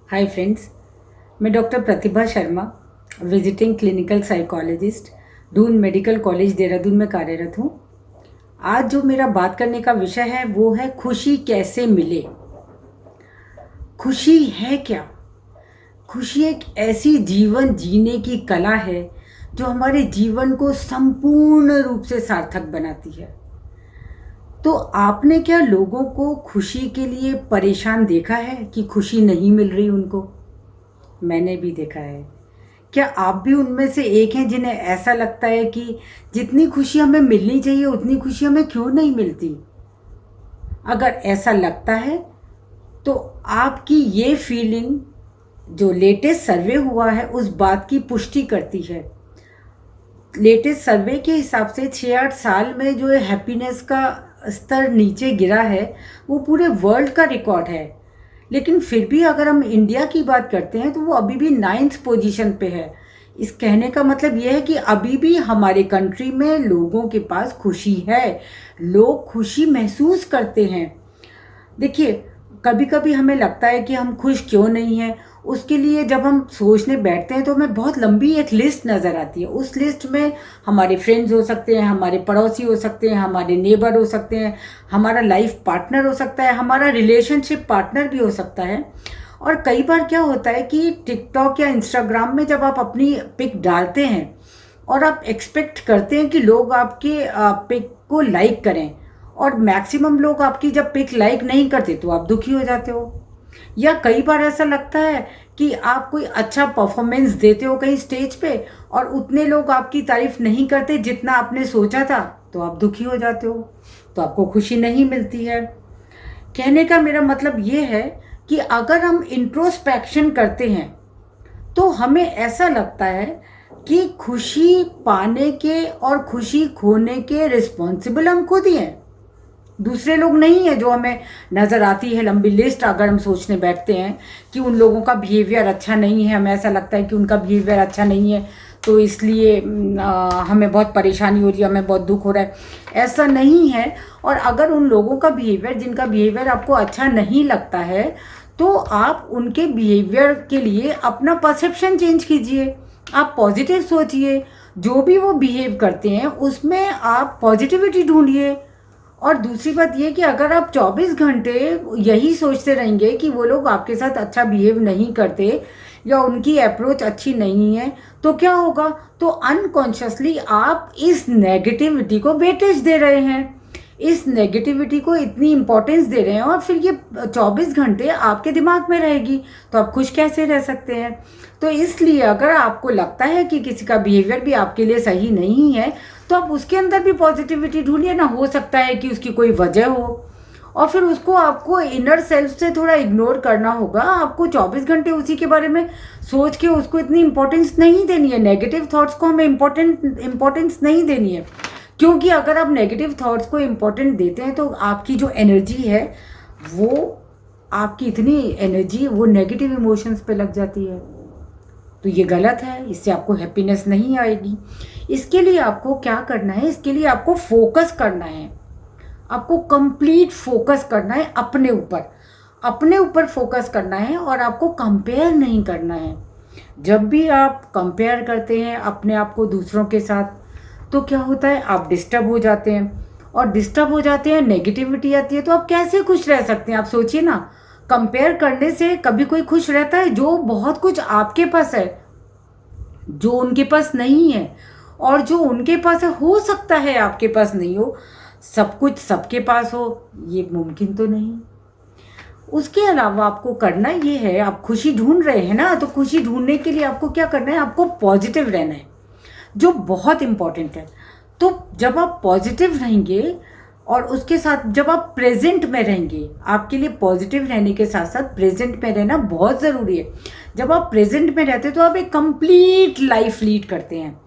हाय friends, मैं doctor Pratibha Sharma, visiting clinical psychologist, Doon medical college Dehradun में कार्यरत हूँ। आज जो मेरा बात करने का विषय है वो है खुशी कैसे मिले। खुशी है क्या? खुशी एक ऐसी जीवन जीने की कला है जो हमारे जीवन को संपूर्ण रूप से सार्थक बनाती है। तो आपने क्या लोगों को खुशी के लिए परेशान देखा है कि खुशी नहीं मिल रही उनको? मैंने भी देखा है। क्या आप भी उनमें से एक हैं जिन्हें ऐसा लगता है कि जितनी खुशी हमें मिलनी चाहिए उतनी खुशी हमें क्यों नहीं मिलती? अगर ऐसा लगता है तो आपकी ये फीलिंग जो लेटेस्ट सर्वे हुआ है उस बात की पुष्टि करती है। लेटेस्ट सर्वे के हिसाब से 6-8 साल में जो हैप्पीनेस का स्तर नीचे गिरा है वो पूरे वर्ल्ड का रिकॉर्ड है। लेकिन फिर भी अगर हम इंडिया की बात करते हैं तो वो अभी भी 9th पोजीशन पे है। इस कहने का मतलब ये है कि अभी भी हमारे कंट्री में लोगों के पास खुशी है, लोग खुशी महसूस करते हैं। देखिए, कभी कभी हमें लगता है कि हम खुश क्यों नहीं हैं। उसके लिए जब हम सोचने बैठते हैं तो हमें बहुत लंबी एक लिस्ट नज़र आती है। उस लिस्ट में हमारे फ्रेंड्स हो सकते हैं, हमारे पड़ोसी हो सकते हैं, हमारे नेबर हो सकते हैं, हमारा लाइफ पार्टनर हो सकता है, हमारा रिलेशनशिप पार्टनर भी हो सकता है। और कई बार क्या होता है कि टिकटॉक या इंस्टाग्राम में जब आप अपनी पिक डालते हैं और आप एक्सपेक्ट करते हैं कि लोग आपके पिक को लाइक करें, और मैक्सिमम लोग आपकी जब पिक लाइक नहीं करते तो आप दुखी हो जाते हो। या कई बार ऐसा लगता है कि आप कोई अच्छा परफॉर्मेंस देते हो कहीं स्टेज पे और उतने लोग आपकी तारीफ नहीं करते जितना आपने सोचा था, तो आप दुखी हो जाते हो, तो आपको खुशी नहीं मिलती है। कहने का मेरा मतलब ये है कि अगर हम इंट्रोस्पेक्शन करते हैं तो हमें ऐसा लगता है कि खुशी पाने के और खुशी खोने के रिस्पॉन्सिबल हम खुद ही हैं, दूसरे लोग नहीं है। जो हमें नज़र आती है लंबी लिस्ट, अगर हम सोचने बैठते हैं कि उन लोगों का बिहेवियर अच्छा नहीं है, हमें ऐसा लगता है कि उनका बिहेवियर अच्छा नहीं है तो इसलिए हमें बहुत परेशानी हो रही है, हमें बहुत दुख हो रहा है। ऐसा नहीं है। और अगर उन लोगों का बिहेवियर, जिनका बिहेवियर आपको अच्छा नहीं लगता है, तो आप उनके बिहेवियर के लिए अपना परसेप्शन चेंज कीजिए। आप पॉजिटिव सोचिए, जो भी वो बिहेव करते हैं उसमें आप पॉजिटिविटी ढूंढिए। और दूसरी बात ये कि अगर आप 24 घंटे यही सोचते रहेंगे कि वो लोग आपके साथ अच्छा बिहेव नहीं करते या उनकी अप्रोच अच्छी नहीं है, तो क्या होगा? तो अनकॉन्शियसली आप इस नेगेटिविटी को वेटेज दे रहे हैं, इस नेगेटिविटी को इतनी इम्पोर्टेंस दे रहे हैं, और फिर ये 24 घंटे आपके दिमाग में रहेगी, तो आप खुश कैसे रह सकते हैं? तो इसलिए अगर आपको लगता है कि किसी का बिहेवियर भी आपके लिए सही नहीं है तो आप उसके अंदर भी पॉजिटिविटी ढूंढिए ना। हो सकता है कि उसकी कोई वजह हो, और फिर उसको आपको इनर सेल्फ से थोड़ा इग्नोर करना होगा। आपको 24 घंटे उसी के बारे में सोच के उसको इतनी इंपॉर्टेंस नहीं देनी है। नेगेटिव थॉट्स को हमें इम्पोर्टेंस नहीं देनी है, क्योंकि अगर आप नेगेटिव थॉट्स को इम्पोर्टेंट देते हैं तो आपकी जो एनर्जी है वो, आपकी इतनी एनर्जी वो नेगेटिव इमोशंस पे लग जाती है, तो ये गलत है। इससे आपको हैप्पीनेस नहीं आएगी। इसके लिए आपको क्या करना है? इसके लिए आपको फोकस करना है, आपको कंप्लीट फोकस करना है अपने ऊपर, अपने ऊपर फोकस करना है, और आपको कंपेयर नहीं करना है। जब भी आप कंपेयर करते हैं अपने आप को दूसरों के साथ तो क्या होता है? आप डिस्टर्ब हो जाते हैं, और डिस्टर्ब हो जाते हैं, नेगेटिविटी आती है, तो आप कैसे खुश रह सकते हैं? आप सोचिए ना, कंपेयर करने से कभी कोई खुश रहता है? जो बहुत कुछ आपके पास है जो उनके पास नहीं है, और जो उनके पास है हो सकता है आपके पास नहीं हो। सब कुछ सबके पास हो ये मुमकिन तो नहीं। उसके अलावा आपको करना ये है, आप खुशी ढूंढ रहे हैं ना, तो खुशी ढूंढने के लिए आपको क्या करना है? आपको पॉजिटिव रहना है, जो बहुत इम्पॉर्टेंट है। तो जब आप पॉजिटिव रहेंगे और उसके साथ जब आप प्रेजेंट में रहेंगे, आपके लिए पॉजिटिव रहने के साथ साथ प्रेजेंट में रहना बहुत ज़रूरी है। जब आप प्रेजेंट में रहते हैं तो आप एक कंप्लीट लाइफ लीड करते हैं,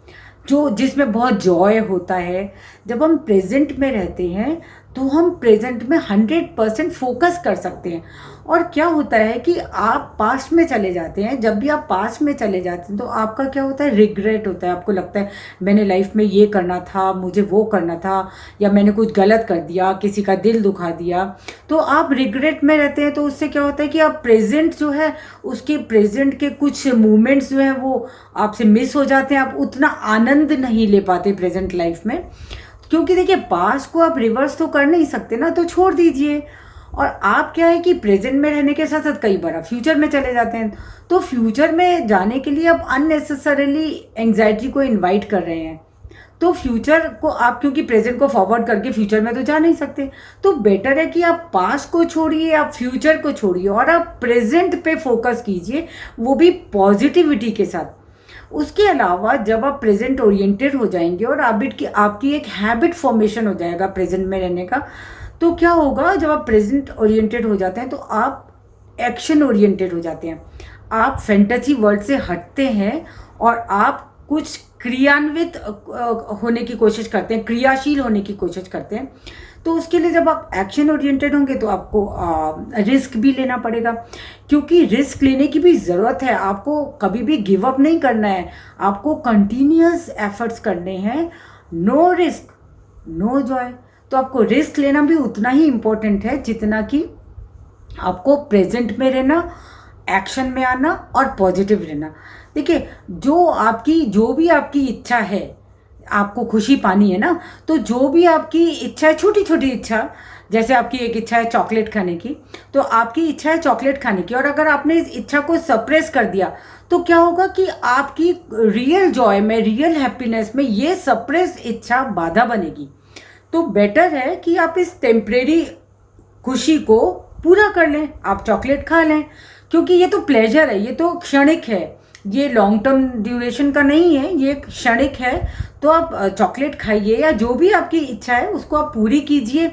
जो जिसमें बहुत जॉय होता है। जब हम प्रेजेंट में रहते हैं तो हम प्रेजेंट में 100% फोकस कर सकते हैं। और क्या होता है कि आप पास्ट में चले जाते हैं, जब भी आप पास्ट में चले जाते हैं तो आपका क्या होता है, रिग्रेट होता है। आपको लगता है मैंने लाइफ में ये करना था, मुझे वो करना था, या मैंने कुछ गलत कर दिया, किसी का दिल दुखा दिया, तो आप रिग्रेट में रहते हैं। तो उससे क्या होता है कि आप प्रेजेंट जो है, उसके प्रेजेंट के कुछ मोमेंट्स जो है वो आपसे मिस हो जाते हैं। आप उतना आनंद नहीं ले पाते प्रेजेंट लाइफ में, क्योंकि देखिए पास्ट को आप रिवर्स तो कर नहीं सकते ना, तो छोड़ दीजिए। और आप क्या है कि प्रेजेंट में रहने के साथ साथ कई बार आप फ्यूचर में चले जाते हैं। तो फ्यूचर में जाने के लिए आप अननेसेसरीली एंग्जाइटी को इनवाइट कर रहे हैं। तो फ्यूचर को आप, क्योंकि प्रेजेंट को फॉरवर्ड करके फ्यूचर में तो जा नहीं सकते, तो बेटर है कि आप पास्ट को छोड़िए, आप फ्यूचर को छोड़िए और आप प्रेजेंट पे फोकस कीजिए, वो भी पॉजिटिविटी के साथ। उसके अलावा जब आप प्रेजेंट ओरिएंटेड हो जाएंगे और आपकी एक हैबिट फॉर्मेशन हो जाएगा प्रेजेंट में रहने का, तो क्या होगा, जब आप प्रेजेंट ओरिएंटेड हो जाते हैं तो आप एक्शन ओरिएंटेड हो जाते हैं। आप फैंटेसी वर्ल्ड से हटते हैं और आप कुछ क्रियान्वित होने की कोशिश करते हैं, क्रियाशील होने की कोशिश करते हैं। तो उसके लिए जब आप एक्शन ओरिएंटेड होंगे तो आपको रिस्क भी लेना पड़ेगा, क्योंकि रिस्क लेने की भी ज़रूरत है। आपको कभी भी गिव अप नहीं करना है, आपको कंटिन्यूअस एफर्ट्स करने हैं। No risk no joy. तो आपको रिस्क लेना भी उतना ही इम्पोर्टेंट है जितना कि आपको प्रेजेंट में रहना, एक्शन में आना और पॉजिटिव रहना। देखिए जो भी आपकी इच्छा है, आपको खुशी पानी है ना, तो जो भी आपकी इच्छा है, छोटी छोटी इच्छा, जैसे आपकी एक इच्छा है चॉकलेट खाने की, तो आपकी इच्छा है चॉकलेट खाने की, और अगर आपने इस इच्छा को सप्रेस कर दिया तो क्या होगा कि आपकी रियल जॉय में, रियल हैप्पीनेस में ये सप्रेस इच्छा बाधा बनेगी। तो बेटर है कि आप इस टेम्परेरी खुशी को पूरा कर लें, आप चॉकलेट खा लें, क्योंकि ये तो प्लेजर है, ये तो क्षणिक है, ये लॉन्ग टर्म ड्यूरेशन का नहीं है, ये क्षणिक है। तो आप चॉकलेट खाइए या जो भी आपकी इच्छा है उसको आप पूरी कीजिए।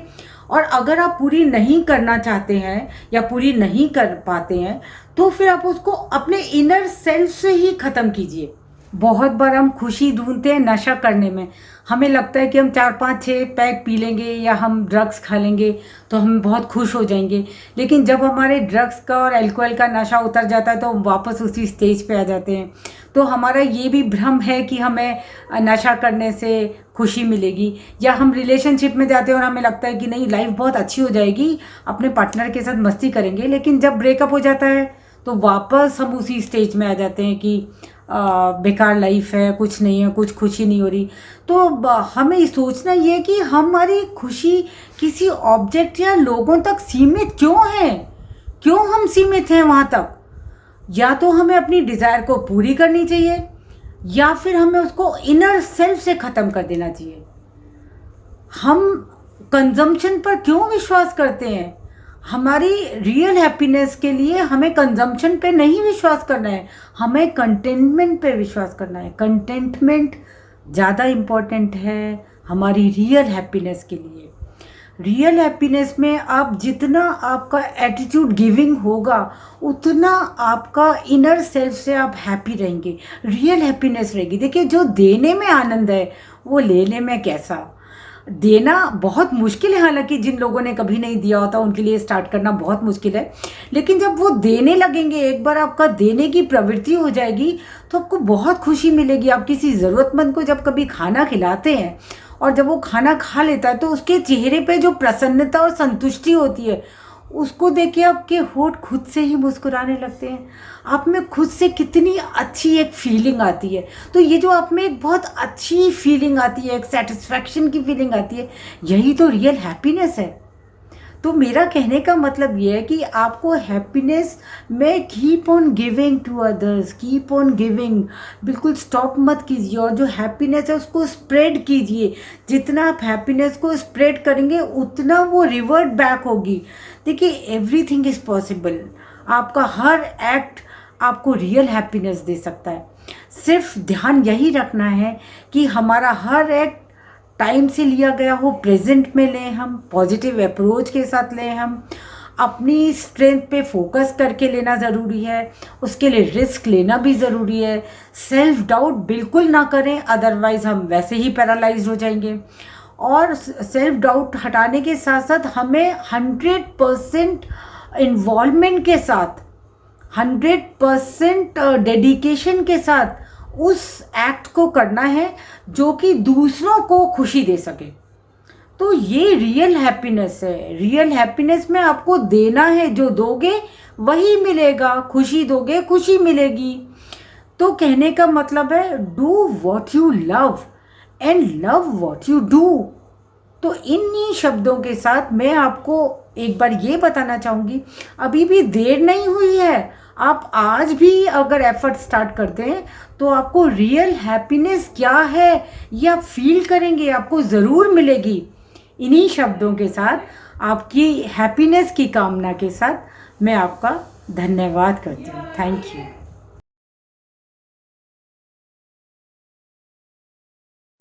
और अगर आप पूरी नहीं करना चाहते हैं या पूरी नहीं कर पाते हैं तो फिर आप उसको अपने इनर सेल्फ से ही ख़त्म कीजिए। बहुत बार हम खुशी ढूंढते हैं नशा करने में। हमें लगता है कि हम 4-5-6 पैक पी लेंगे या हम ड्रग्स खा लेंगे तो हम बहुत खुश हो जाएंगे, लेकिन जब हमारे ड्रग्स का और अल्कोहल का नशा उतर जाता है तो हम वापस उसी स्टेज पे आ जाते हैं। तो हमारा ये भी भ्रम है कि हमें नशा करने से खुशी मिलेगी, या हम रिलेशनशिप में जाते हैं और हमें लगता है कि नहीं लाइफ बहुत अच्छी हो जाएगी, अपने पार्टनर के साथ मस्ती करेंगे, लेकिन जब ब्रेकअप हो जाता है तो वापस हम उसी स्टेज में आ जाते हैं कि बेकार लाइफ है, कुछ नहीं है, कुछ खुशी नहीं हो रही। तो हमें सोचना ये है कि हमारी खुशी किसी ऑब्जेक्ट या लोगों तक सीमित क्यों है, क्यों हम सीमित हैं वहाँ तक। या तो हमें अपनी डिज़ायर को पूरी करनी चाहिए या फिर हमें उसको इनर सेल्फ से ख़त्म कर देना चाहिए। हम कंजम्पशन पर क्यों विश्वास करते हैं? हमारी रियल हैप्पीनेस के लिए हमें कंजम्पशन पे नहीं विश्वास करना है, हमें कंटेंटमेंट पे विश्वास करना है। कंटेंटमेंट ज़्यादा इम्पॉर्टेंट है हमारी रियल हैप्पीनेस के लिए। रियल हैप्पीनेस में आप जितना आपका एटीट्यूड गिविंग होगा उतना आपका इनर सेल्फ से आप हैप्पी रहेंगे, रियल हैप्पीनेस रहेगी। देखिए जो देने में आनंद है वो लेने में कैसा। देना बहुत मुश्किल है, हालांकि जिन लोगों ने कभी नहीं दिया होता उनके लिए स्टार्ट करना बहुत मुश्किल है, लेकिन जब वो देने लगेंगे, एक बार आपका देने की प्रवृत्ति हो जाएगी तो आपको बहुत खुशी मिलेगी। आप किसी ज़रूरतमंद को जब कभी खाना खिलाते हैं और जब वो खाना खा लेता है तो उसके चेहरे पे जो प्रसन्नता और संतुष्टि होती है उसको देख के आपके होंठ खुद से ही मुस्कुराने लगते हैं। आप में खुद से कितनी अच्छी एक फीलिंग आती है। तो ये जो आप में एक बहुत अच्छी फीलिंग आती है, एक सेटिस्फैक्शन की फीलिंग आती है, यही तो रियल हैप्पीनेस है। तो मेरा कहने का मतलब ये है कि आपको हैप्पीनेस में keep on giving to others, keep on giving, बिल्कुल स्टॉप मत कीजिए। और जो हैप्पीनेस है उसको स्प्रेड कीजिए। जितना आप हैप्पीनेस को स्प्रेड करेंगे उतना वो रिवर्ट बैक होगी। देखिए एवरीथिंग इज़ पॉसिबल। आपका हर एक्ट आपको रियल हैप्पीनेस दे सकता है। सिर्फ ध्यान यही रखना है कि हमारा हर एक्ट टाइम से लिया गया हो, प्रेजेंट में लें, हम पॉजिटिव अप्रोच के साथ लें, हम अपनी स्ट्रेंथ पे फोकस करके लेना ज़रूरी है। उसके लिए रिस्क लेना भी ज़रूरी है। सेल्फ डाउट बिल्कुल ना करें, अदरवाइज़ हम वैसे ही पैरालाइज हो जाएंगे। और सेल्फ डाउट हटाने के साथ साथ हमें 100% इन्वॉल्वमेंट के साथ, 100% डेडिकेशन के साथ उस एक्ट को करना है जो कि दूसरों को खुशी दे सके। तो ये रियल हैप्पीनेस है। रियल हैप्पीनेस में आपको देना है, जो दोगे वही मिलेगा, खुशी दोगे खुशी मिलेगी। तो कहने का मतलब है do what you love and love what you do. तो इन्हीं शब्दों के साथ मैं आपको एक बार ये बताना चाहूँगी, अभी भी देर नहीं हुई है। आप आज भी अगर एफर्ट स्टार्ट करते हैं तो आपको रियल हैप्पीनेस क्या है या फील करेंगे, आपको ज़रूर मिलेगी। इन्हीं शब्दों के साथ आपकी हैप्पीनेस की कामना के साथ मैं आपका धन्यवाद करती हूँ। Thank you.